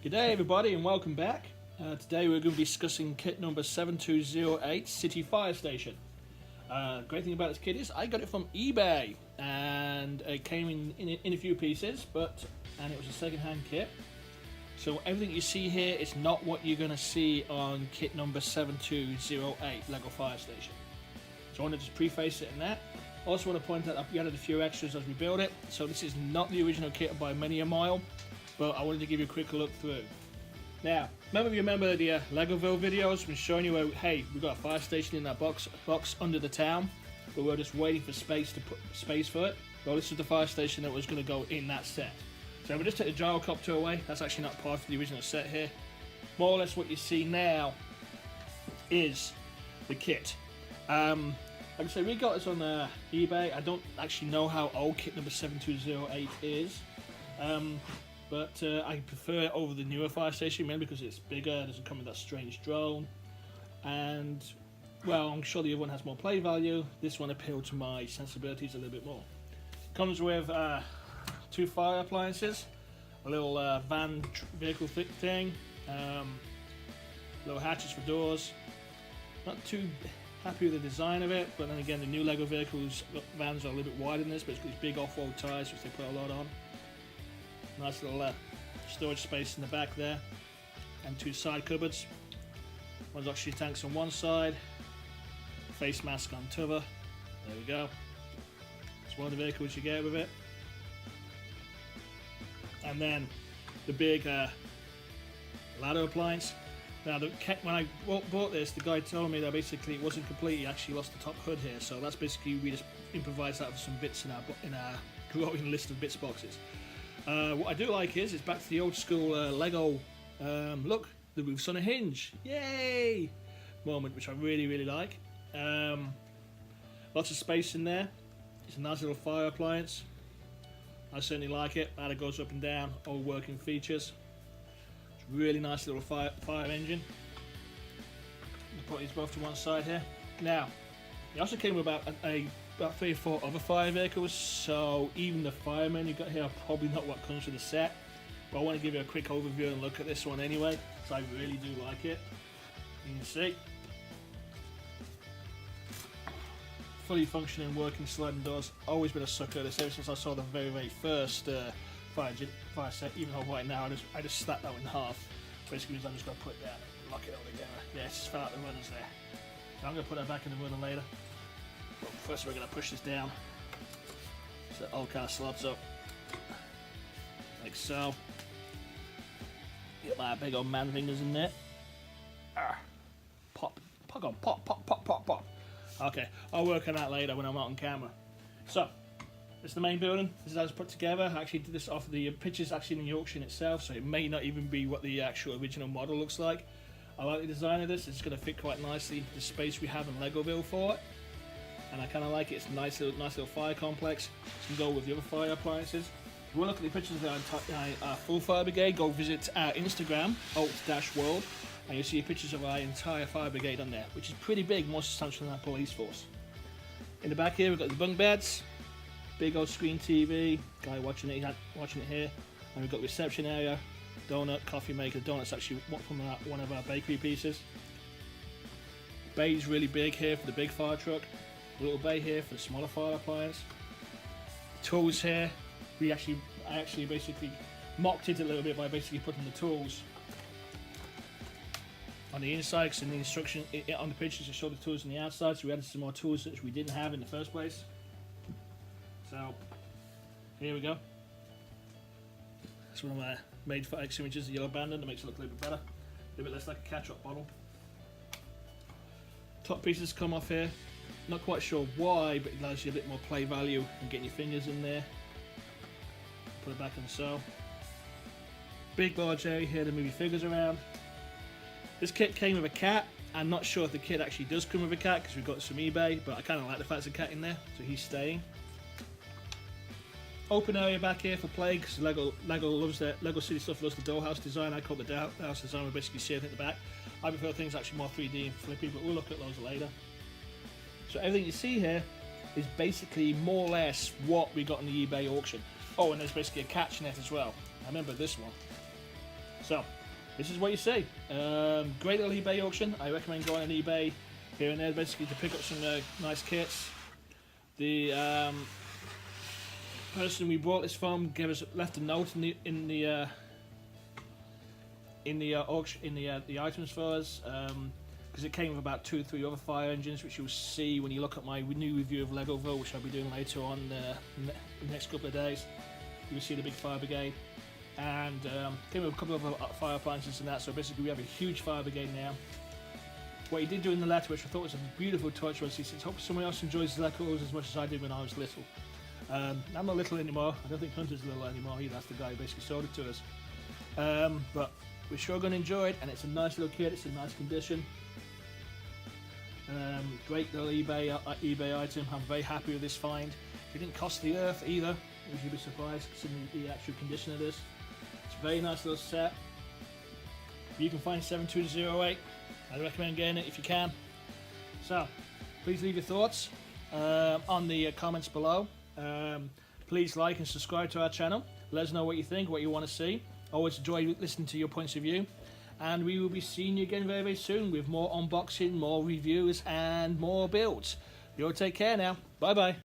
G'day everybody and welcome back. Today we're going to be discussing kit number 7208 City Fire Station. Great thing about this kit is I got it from eBay and it came in a few pieces, and it was a second-hand kit. So everything you see here is not what you're going to see on kit number 7208 Lego Fire Station. So I want to just preface it in that. Also want to point out that we added a few extras as we build it. So this is not the original kit by many a mile, but I wanted to give you a quick look through. Now, remember the Legovill videos? I've been showing you where, hey, we've got a fire station in that box under the town, but we're just waiting for space to put space for it. Well, this is the fire station that was going to go in that set. So we just take the gyrocopter away. That's actually not part of the original set here. More or less what you see now is the kit. Like I say, we got this on eBay. I don't actually know how old kit number 7208 is. But I prefer it over the newer fire station, mainly because it's bigger, it doesn't come with that strange drone, and, well, I'm sure the other one has more play value. This one appealed to my sensibilities a little bit more. Comes with two fire appliances, a little van vehicle thing, little hatches for doors. Not too happy with the design of it, but then again, the new Lego vehicles vans are a little bit wider than this, but it's got these big off-road tyres which they put a lot on. Nice little storage space in the back there, and two side cupboards. One's oxygen tanks on one side, face mask on the other. There we go. It's one of the vehicles you get with it. And then the big ladder appliance. Now, when I bought this, the guy told me that basically it wasn't complete. He actually lost the top hood here, so that's basically we just improvised that with some bits in our growing list of bits boxes. What I do like is it's back to the old school Lego, look, the roof's on a hinge, yay, moment, which I really like. Lots of space in there. It's a nice little fire appliance. I certainly like it. Ladder goes up and down, all working features. It's a really nice little fire engine. I'll put these both to one side here. Now, it also came with about 3 or 4 other fire vehicles, so even the firemen you got here are probably not what comes with the set, but I want to give you a quick overview and look at this one anyway, because I really do like it. You can see fully functioning working sliding doors. Always been a sucker of this ever since I saw the very first fire set. Even though right now I just slapped that one in half. Basically I'm just going to put it down and lock it all together. Yeah, it's just fell out the runners there, so I'm going to put that back in the runner later. But first we're going to push this down so it all kind of slots up like so. Get my big old man fingers in there. Pop, pop. Okay, I'll work on that later when I'm out on camera. So, this is the main building. This is how it's put together. I actually did this off the pictures actually in the auction itself, so it may not even be what the actual original model looks like. I like the design of this. It's going to fit quite nicely into the space we have in Legovill for it. And I kind of like it. It's a nice little fire complex. You can go with the other fire appliances. If you want to look at the pictures of our full fire brigade, go visit our Instagram, alt-world, and you'll see pictures of our entire fire brigade on there, which is pretty big, more substantial than our police force. In the back here, we've got the bunk beds, big old screen TV, guy watching it here, and we've got the reception area, donut, coffee maker. The donut's actually from one of our bakery pieces. Bay's really big here for the big fire truck. A little bay here for the smaller fire appliance. Tools here. I actually basically mocked it a little bit by basically putting the tools on the inside, because in the instruction on the pictures it showed the tools on the outside, so we added some more tools which we didn't have in the first place. So here we go. That's one of my made for extinguishers, the yellow bandit, that makes it look a little bit better, a little bit less like a catch-up bottle. Top pieces come off here. Not quite sure why, but it allows you a bit more play value and getting your fingers in there. Put it back in so. Big large area here to move your figures around. This kit came with a cat. I'm not sure if the kit actually does come with a cat because we've got some eBay, but I kind of like the fact there's a cat in there, so he's staying. Open area back here for play, because Lego City stuff loves the dollhouse design. I call it the dollhouse design. We basically see everything at the back. I prefer things actually more 3D and flippy, but we'll look at those later. So everything you see here is basically more or less what we got in the eBay auction. Oh, and there's basically a catch net as well. I remember this one. So, this is what you see. Great little eBay auction. I recommend going on eBay here and there, basically to pick up some nice kits. The person we bought this from left a note in the auction, the items for us, because it came with about 2 or 3 other fire engines, which you'll see when you look at my new review of Legovill, which I'll be doing later on in the next couple of days. You will see the big fire brigade, and came with a couple of other fire appliances and that. So basically, we have a huge fire brigade now. What he did do in the letter, which I thought was a beautiful touch, was he said, "Hope someone else enjoys Legos as much as I did when I was little." I'm not little anymore. I don't think Hunter's little anymore either. That's the guy who basically sold it to us. But we're sure going to enjoy it, and it's a nice little kit. It's in nice condition. Great little eBay item. I'm very happy with this find. It didn't cost the earth either, which you'd be surprised considering the actual condition of this. It's a very nice little set. If you can find 7208, I'd recommend getting it if you can. So, please leave your thoughts on the comments below. Please like and subscribe to our channel. Let us know what you think, what you want to see. Always enjoy listening to your points of view. And we will be seeing you again very, very soon with more unboxing, more reviews, and more builds. You all take care now. Bye-bye.